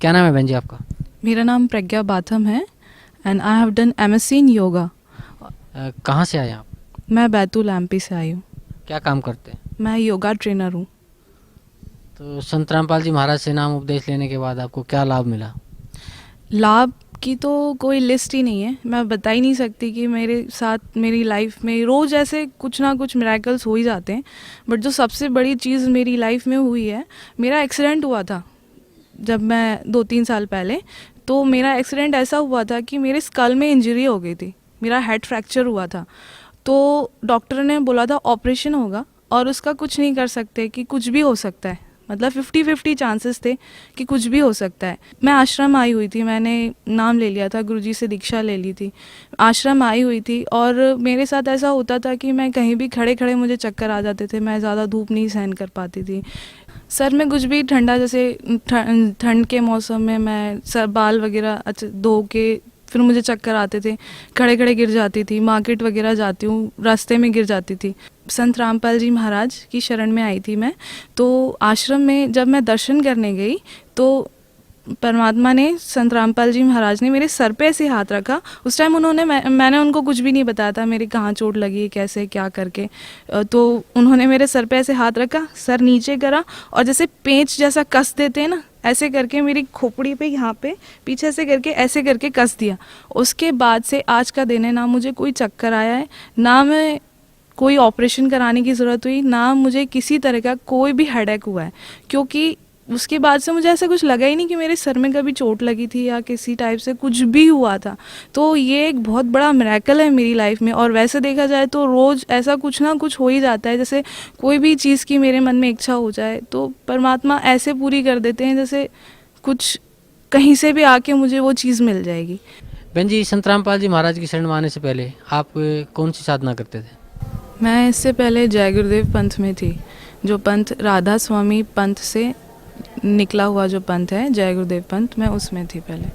क्या नाम है बहन जी आपका? मेरा नाम प्रज्ञा बाथम है and I have done MSc in yoga. कहाँ से आए आप? मैं बैतूल एमपी से आई हूँ। क्या काम करते हैं? मैं योगा ट्रेनर हूँ। तो संत रामपाल जी महाराज से नाम उपदेश लेने के बाद आपको क्या लाभ मिला? लाभ की तो कोई लिस्ट ही नहीं है, मैं बता ही नहीं सकती कि मेरे साथ मेरी लाइफ में रोज़ ऐसे कुछ ना कुछ मिरेकल्स हो ही जाते हैं। बट जो सबसे बड़ी चीज़ मेरी लाइफ में हुई है, मेरा एक्सीडेंट हुआ था जब मैं 2-3 साल पहले। तो मेरा एक्सीडेंट ऐसा हुआ था कि मेरे स्कल में इंजरी हो गई थी, मेरा हेड फ्रैक्चर हुआ था। तो डॉक्टर ने बोला था ऑपरेशन होगा और उसका कुछ नहीं कर सकते, कि कुछ भी हो सकता है, मतलब 50-50 चांसेस थे कि कुछ भी हो सकता है। मैं आश्रम आई हुई थी, मैंने नाम ले लिया था, गुरुजी से दीक्षा ले ली थी, आश्रम आई हुई थी। और मेरे साथ ऐसा होता था कि मैं कहीं भी खड़े खड़े मुझे चक्कर आ जाते थे, मैं ज़्यादा धूप नहीं सहन कर पाती थी। सर में कुछ भी ठंडा, जैसे ठंड के मौसम में मैं सर बाल वगैरह धो के फिर मुझे चक्कर आते थे, खड़े खड़े गिर जाती थी, मार्केट वगैरह जाती हूँ रास्ते में गिर जाती थी। संत रामपाल जी महाराज की शरण में आई थी मैं। तो आश्रम में जब मैं दर्शन करने गई तो परमात्मा ने, संत रामपाल जी महाराज ने मेरे सर पे ऐसे हाथ रखा। उस टाइम उन्होंने मैंने उनको कुछ भी नहीं बताया था मेरे कहाँ चोट लगी, कैसे क्या करके। तो उन्होंने मेरे सर पे ऐसे हाथ रखा, सर नीचे करा और जैसे पेंच जैसा कस देते हैं ना, ऐसे करके मेरी खोपड़ी पे यहाँ पे पीछे से करके ऐसे करके कस दिया। उसके बाद से आज का दिन है, ना मुझे कोई चक्कर आया है, ना मैं कोई ऑपरेशन कराने की ज़रूरत हुई, ना मुझे किसी तरह का कोई भी हेडेक हुआ है। क्योंकि उसके बाद से मुझे ऐसा कुछ लगा ही नहीं कि मेरे सर में कभी चोट लगी थी या किसी टाइप से कुछ भी हुआ था। तो ये एक बहुत बड़ा मिरेकल है मेरी लाइफ में। और वैसे देखा जाए तो रोज़ ऐसा कुछ ना कुछ हो ही जाता है, जैसे कोई भी चीज़ की मेरे मन में इच्छा हो जाए तो परमात्मा ऐसे पूरी कर देते हैं जैसे कुछ कहीं से भी आके मुझे वो चीज़ मिल जाएगी। बहन जी, संत रामपाल जी महाराज की शरण में आने से पहले आप कौन सी साधना करते थे? मैं इससे पहले जय गुरुदेव पंथ में थी, जो पंथ राधा स्वामी पंथ से निकला हुआ जो पंथ है, जय गुरुदेव पंथ, मैं उसमें थी पहले।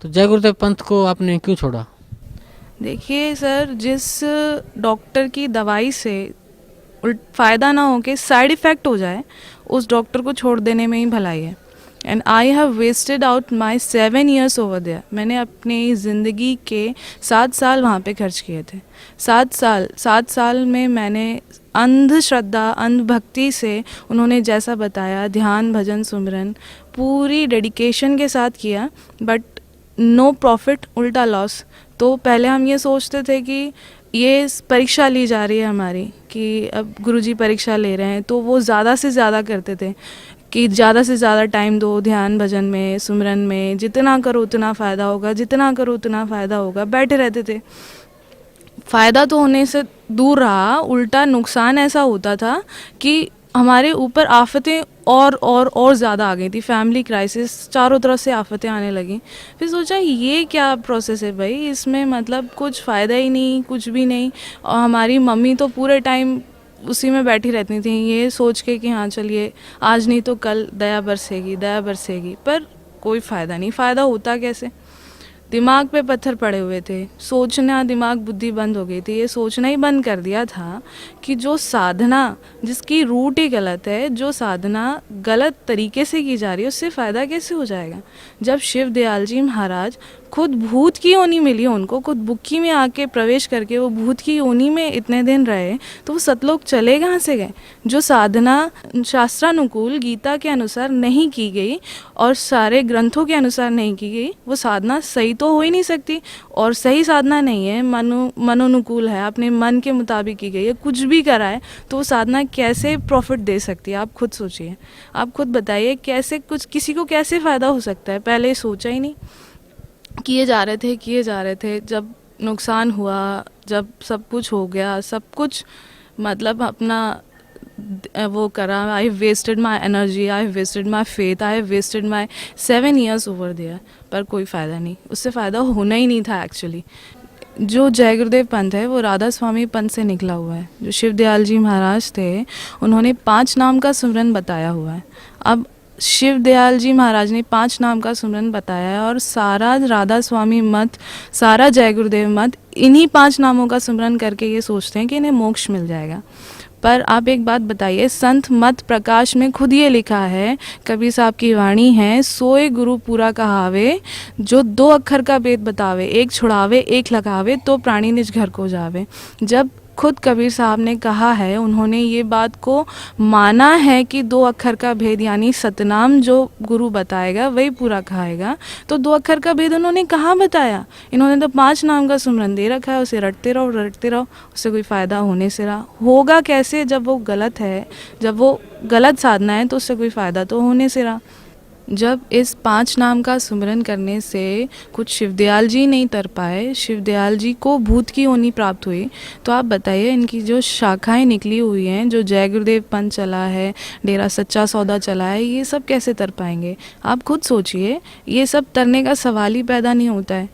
तो जय गुरुदेव पंथ को आपने क्यों छोड़ा? देखिए सर, जिस डॉक्टर की दवाई से फ़ायदा ना हो के साइड इफ़ेक्ट हो जाए, उस डॉक्टर को छोड़ देने में ही भलाई है। And I have wasted out my 7 years over there. मैंने अपनी ज़िंदगी के 7 साल वहाँ पे खर्च किए थे। 7 साल में मैंने अंधश्रद्धा, अंधभक्ति से उन्होंने जैसा बताया, ध्यान भजन सुमिरन पूरी डेडिकेशन के साथ किया, बट नो प्रॉफिट, उल्टा लॉस। तो पहले हम ये सोचते थे कि ये परीक्षा ली जा रही है हमारी, कि अब गुरुजी परीक्षा ले रहे हैं, तो वो ज़्यादा से ज़्यादा करते थे कि ज़्यादा से ज़्यादा टाइम दो ध्यान भजन में, सुमिरन में, जितना करो उतना फ़ायदा होगा, जितना करो उतना फ़ायदा होगा, बैठे रहते थे। फ़ायदा तो होने से दूर रहा, उल्टा नुकसान ऐसा होता था कि हमारे ऊपर आफतें और ज़्यादा आ गई थी। फैमिली क्राइसिस, चारों तरफ से आफतें आने लगी। फिर सोचा ये क्या प्रोसेस है भाई, इसमें मतलब कुछ फ़ायदा ही नहीं, कुछ भी नहीं। और हमारी मम्मी तो पूरे टाइम उसी में बैठी रहती थी, ये सोच के कि हाँ चलिए आज नहीं तो कल दया बरसेगी, दया बरसेगी। पर कोई फ़ायदा नहीं। फ़ायदा होता कैसे? दिमाग पे पत्थर पड़े हुए थे, सोचना, दिमाग बुद्धि बंद हो गई थी। ये सोचना ही बंद कर दिया था कि जो साधना जिसकी रूट ही गलत है, जो साधना गलत तरीके से की जा रही है, उससे फ़ायदा कैसे हो जाएगा। जब शिव दयाल जी महाराज खुद भूत की योनि मिली उनको, खुद बुक्की में आके प्रवेश करके वो भूत की योनि में इतने दिन रहे, तो वो सतलोक चले कहाँ से गए। जो साधना शास्त्रानुकूल गीता के अनुसार नहीं की गई और सारे ग्रंथों के अनुसार नहीं की गई, वो साधना सही तो हो ही नहीं सकती। और सही साधना नहीं है, मनोनुकूल है, अपने मन के मुताबिक की गई है, कुछ भी करा है, तो वो साधना कैसे प्रॉफिट दे सकती है। आप खुद सोचिए, आप खुद बताइए, कैसे कुछ किसी को कैसे फ़ायदा हो सकता है। पहले सोचा ही नहीं, किए जा रहे थे। जब नुकसान हुआ, जब सब कुछ हो गया, सब कुछ मतलब अपना वो करा, I wasted my energy, I wasted my faith, I wasted my 7 years over there. पर कोई फ़ायदा नहीं, उससे फ़ायदा होना ही नहीं था एक्चुअली। जो जय गुरुदेव पंथ है वो राधा स्वामी पंथ से निकला हुआ है। जो शिव दयाल जी महाराज थे, उन्होंने 5 नाम का सुमिरन बताया हुआ है। अब शिव दयाल जी महाराज ने 5 नाम का सुमिरन बताया है और सारा राधा स्वामी मत, सारा जय गुरुदेव मत इन्हीं 5 नामों का सुमिरन करके ये सोचते हैं कि इन्हें मोक्ष मिल जाएगा। पर आप एक बात बताइए, संत मत प्रकाश में खुद ये लिखा है, कबीर साहब की वाणी है, सोए गुरु पूरा कहावे, जो 2 अक्षर का भेद बतावे, एक छुड़ावे एक लगावे, तो प्राणी निज घर को जावे। जब खुद कबीर साहब ने कहा है, उन्होंने ये बात को माना है कि 2 अक्षर का भेद यानी सतनाम जो गुरु बताएगा वही पूरा खाएगा, तो 2 अक्षर का भेद उन्होंने कहाँ बताया? इन्होंने तो 5 नाम का सुमरन दे रखा है, उसे रटते रहो, उससे कोई फ़ायदा होने से रहा होगा कैसे? जब वो गलत है, जब वो गलत साधना है तो उससे कोई फ़ायदा तो होने से रहा। जब इस 5 नाम का सुमिरन करने से कुछ शिवदयाल जी नहीं तर पाए, शिवदयाल जी को भूत की होनी प्राप्त हुई, तो आप बताइए इनकी जो शाखाएं निकली हुई हैं, जो जय गुरुदेव पंथ चला है, डेरा सच्चा सौदा चला है, ये सब कैसे तर पाएंगे? आप खुद सोचिए, ये सब तरने का सवाल ही पैदा नहीं होता है।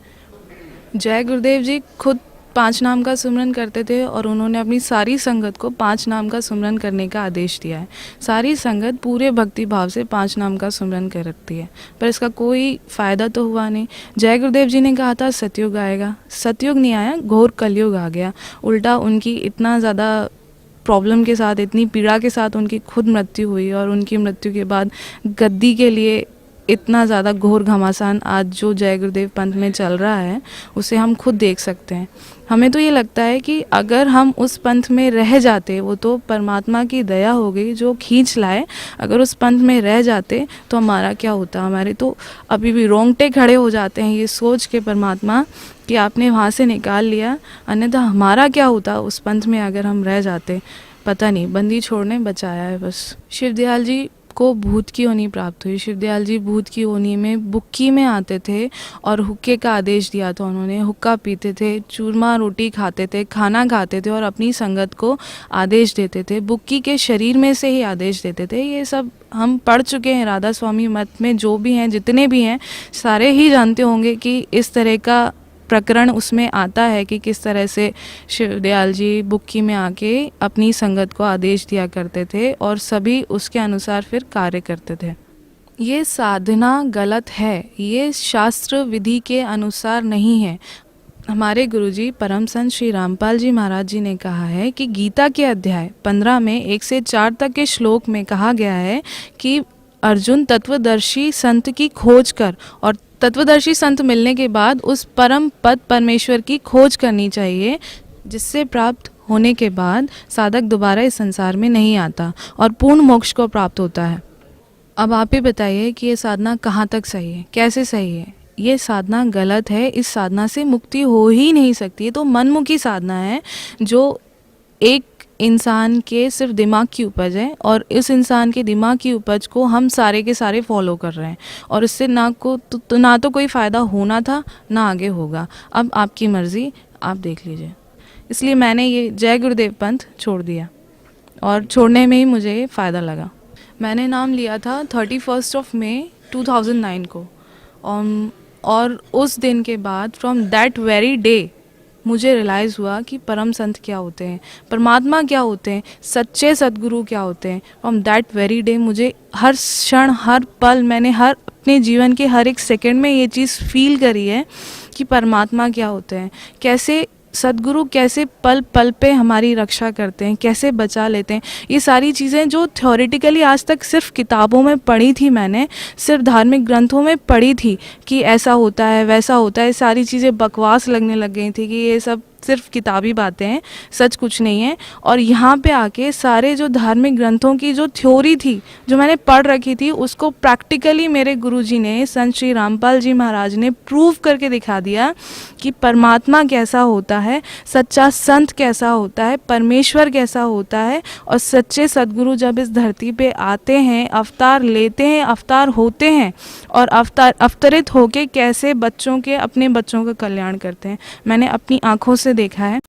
जय गुरुदेव जी खुद 5 नाम का सुमरन करते थे और उन्होंने अपनी सारी संगत को 5 नाम का सुमरन करने का आदेश दिया है। सारी संगत पूरे भक्ति भाव से 5 नाम का सुमरन करती है, पर इसका कोई फ़ायदा तो हुआ नहीं। जय गुरुदेव जी ने कहा था सतयुग आएगा, सतयुग नहीं आया, घोर कलयुग आ गया। उल्टा उनकी इतना ज़्यादा प्रॉब्लम के साथ, इतनी पीड़ा के साथ उनकी खुद मृत्यु हुई, और उनकी मृत्यु के बाद गद्दी के लिए इतना ज़्यादा घोर घमासान आज जो जय गुरुदेव पंथ में चल रहा है, उसे हम खुद देख सकते हैं। हमें तो ये लगता है कि अगर हम उस पंथ में रह जाते, वो तो परमात्मा की दया हो गई जो खींच लाए, अगर उस पंथ में रह जाते तो हमारा क्या होता? हमारे तो अभी भी रोंगटे खड़े हो जाते हैं ये सोच के परमात्मा कि आपने वहाँ से निकाल लिया, अन्यथा हमारा क्या होता उस पंथ में अगर हम रह जाते? पता नहीं, बंदी छोड़ने बचाया है बस। शिवदयाल जी को भूत की होनी प्राप्त हुई। शिवदयाल जी भूत की होनी में बुक्की में आते थे और हुक्के का आदेश दिया था उन्होंने। हुक्का पीते थे, चूरमा रोटी खाते थे, खाना खाते थे और अपनी संगत को आदेश देते थे, बुक्की के शरीर में से ही आदेश देते थे। ये सब हम पढ़ चुके हैं राधा स्वामी मत में, जो भी हैं, जितने भी हैं, सारे ही जानते होंगे कि इस तरह का प्रकरण उसमें आता है कि किस तरह से शिवदयाल जी बुक्की में आके अपनी संगत को आदेश दिया करते थे और सभी उसके अनुसार फिर कार्य करते थे। ये साधना गलत है, ये शास्त्र विधि के अनुसार नहीं है। हमारे गुरुजी परम संत श्री रामपाल जी महाराज जी ने कहा है कि गीता के अध्याय 15 में 1 से 4 तक के श्लोक में कहा गया है कि अर्जुन तत्वदर्शी संत की खोज कर, और तत्वदर्शी संत मिलने के बाद उस परम पद परमेश्वर की खोज करनी चाहिए, जिससे प्राप्त होने के बाद साधक दोबारा इस संसार में नहीं आता और पूर्ण मोक्ष को प्राप्त होता है। अब आप ही बताइए कि ये साधना कहाँ तक सही है, कैसे सही है? ये साधना गलत है, इस साधना से मुक्ति हो ही नहीं सकती। ये तो मनमुखी साधना है जो एक इंसान के सिर्फ दिमाग की उपज है, और इस इंसान के दिमाग की उपज को हम सारे के सारे फॉलो कर रहे हैं, और इससे ना तो कोई फ़ायदा होना था ना आगे होगा। अब आपकी मर्ज़ी, आप देख लीजिए। इसलिए मैंने ये जय गुरुदेव पंथ छोड़ दिया, और छोड़ने में ही मुझे फ़ायदा लगा। मैंने नाम लिया था 31 मई 2009 को, और उस दिन के बाद फ्रॉम दैट वेरी डे मुझे रियलाइज़ हुआ कि परम संत क्या होते हैं, परमात्मा क्या होते हैं, सच्चे सद्गुरु क्या होते हैं। फ्रॉम दैट वेरी डे मुझे हर क्षण, हर पल, मैंने अपने जीवन के हर एक सेकंड में ये चीज़ फील करी है कि परमात्मा क्या होते हैं, कैसे सद्गुरु कैसे पल पल पे हमारी रक्षा करते हैं, कैसे बचा लेते हैं। ये सारी चीज़ें जो थ्योरेटिकली आज तक सिर्फ किताबों में पढ़ी थी, मैंने सिर्फ धार्मिक ग्रंथों में पढ़ी थी कि ऐसा होता है वैसा होता है, सारी चीज़ें बकवास लगने लग गई थी कि ये सब सिर्फ किताबी बातें हैं, सच कुछ नहीं है। और यहाँ पे आके सारे जो धार्मिक ग्रंथों की जो थ्योरी थी, जो मैंने पढ़ रखी थी, उसको प्रैक्टिकली मेरे गुरुजी ने, संत श्री रामपाल जी महाराज ने प्रूव करके दिखा दिया कि परमात्मा कैसा होता है, सच्चा संत कैसा होता है, परमेश्वर कैसा होता है। और सच्चे सद्गुरु जब इस धरती पे आते हैं, अवतार लेते हैं, अवतार होते हैं, और अवतरित होके कैसे अपने बच्चों का कल्याण करते हैं, मैंने अपनी आँखों से देखा है।